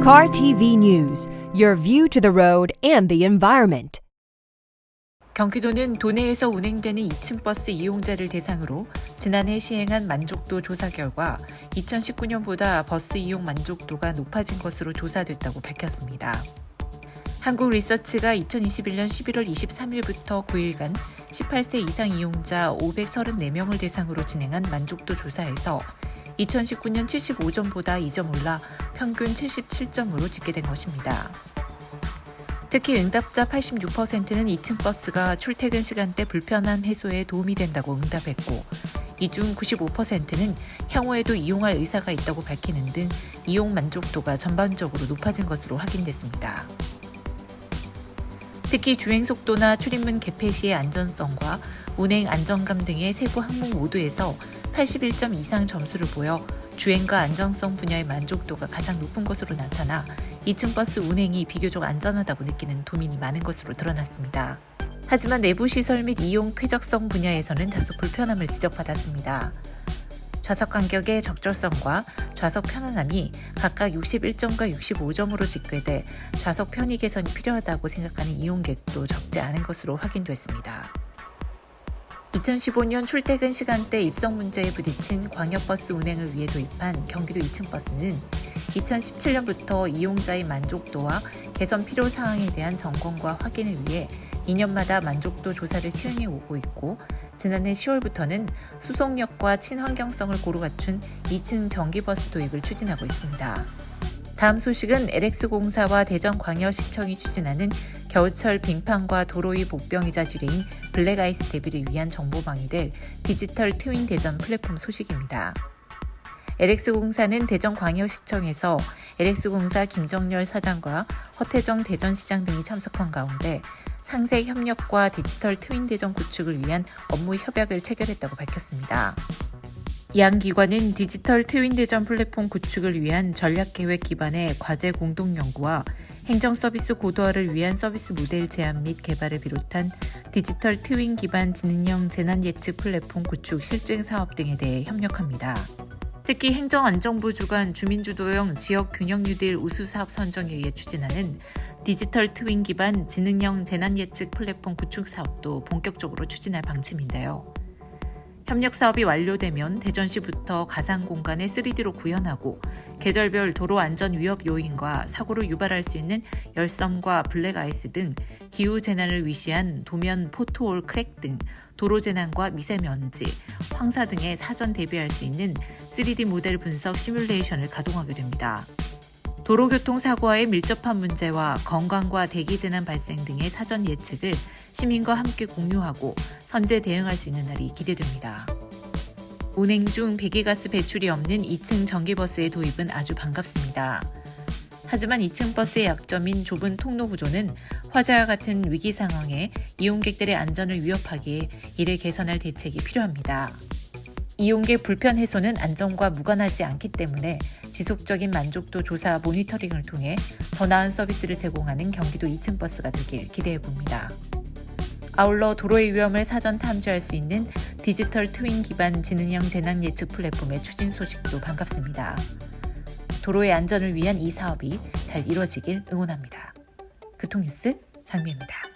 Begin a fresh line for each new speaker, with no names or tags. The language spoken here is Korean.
Car TV News, your view to the road and the environment.
경기도는 도내에서 운행되는 2층 버스 이용자를 대상으로 지난해 시행한 만족도 조사 결과 2019년보다 버스 이용 만족도가 높아진 것으로 조사됐다고 밝혔습니다. 한국리서치가 2021년 11월 23일부터 9일간 18세 이상 이용자 534명을 대상으로 진행한 만족도 조사에서 2019년 75점보다 2점 올라 평균 77점으로 집계된 것입니다. 특히 응답자 86%는 2층 버스가 출퇴근 시간대 불편함 해소에 도움이 된다고 응답했고, 이 중 95%는 향후에도 이용할 의사가 있다고 밝히는 등 이용 만족도가 전반적으로 높아진 것으로 확인됐습니다. 특히 주행 속도나 출입문 개폐 시의 안전성과 운행 안정감 등의 세부 항목 모두에서 81점 이상 점수를 보여 주행과 안정성 분야의 만족도가 가장 높은 것으로 나타나 2층 버스 운행이 비교적 안전하다고 느끼는 도민이 많은 것으로 드러났습니다. 하지만 내부 시설 및 이용 쾌적성 분야에서는 다소 불편함을 지적받았습니다. 좌석 간격의 적절성과 좌석 편안함이 각각 61점과 65점으로 집계돼 좌석 편의 개선이 필요하다고 생각하는 이용객도 적지 않은 것으로 확인됐습니다. 2015년 출퇴근 시간대 입성 문제에 부딪힌 광역버스 운행을 위해 도입한 경기도 2층 버스는 2017년부터 이용자의 만족도와 개선 필요 사항에 대한 점검과 확인을 위해 2년마다 만족도 조사를 시행해 오고 있고, 지난해 10월부터는 수속력과 친환경성을 고루 갖춘 2층 전기버스 도입을 추진하고 있습니다. 다음 소식은 LX공사와 대전광역시청이 추진하는 겨울철 빙판과 도로 위 복병이자 지뢰인 블랙아이스 대비를 위한 정보망이 될 디지털 트윈 대전 플랫폼 소식입니다. LX공사는 대전광역시청에서 LX공사 김정렬 사장과 허태정 대전시장 등이 참석한 가운데 상세 협력과 디지털 트윈 대전 구축을 위한 업무 협약을 체결했다고 밝혔습니다. 양 기관은 디지털 트윈 대전 플랫폼 구축을 위한 전략계획 기반의 과제 공동 연구와 행정 서비스 고도화를 위한 서비스 모델 제안 및 개발을 비롯한 디지털 트윈 기반 지능형 재난 예측 플랫폼 구축 실증 사업 등에 대해 협력합니다. 특히 행정안정부 주관 주민주도형 지역 균형 뉴딜 우수 사업 선정에 의해 추진하는 디지털 트윈 기반 지능형 재난 예측 플랫폼 구축 사업도 본격적으로 추진할 방침인데요. 협력 사업이 완료되면 대전시부터 가상 공간을 3D로 구현하고 계절별 도로 안전 위협 요인과 사고를 유발할 수 있는 열섬과 블랙아이스 등 기후 재난을 위시한 도면 포트홀 크랙 등 도로 재난과 미세먼지, 황사 등에 사전 대비할 수 있는 3D 모델 분석 시뮬레이션을 가동하게 됩니다. 도로교통 사고와의 밀접한 문제와 건강과 대기 재난 발생 등의 사전 예측을 시민과 함께 공유하고 선제 대응할 수 있는 날이 기대됩니다. 운행 중 배기가스 배출이 없는 2층 전기버스의 도입은 아주 반갑습니다. 하지만 2층 버스의 약점인 좁은 통로 구조는 화재와 같은 위기 상황에 이용객들의 안전을 위협하기에 이를 개선할 대책이 필요합니다. 이용객 불편 해소는 안전과 무관하지 않기 때문에 지속적인 만족도 조사 모니터링을 통해 더 나은 서비스를 제공하는 경기도 2층 버스가 되길 기대해봅니다. 아울러 도로의 위험을 사전 탐지할 수 있는 디지털 트윈 기반 지능형 재난 예측 플랫폼의 추진 소식도 반갑습니다. 도로의 안전을 위한 이 사업이 잘 이루어지길 응원합니다. 교통뉴스 장미입니다.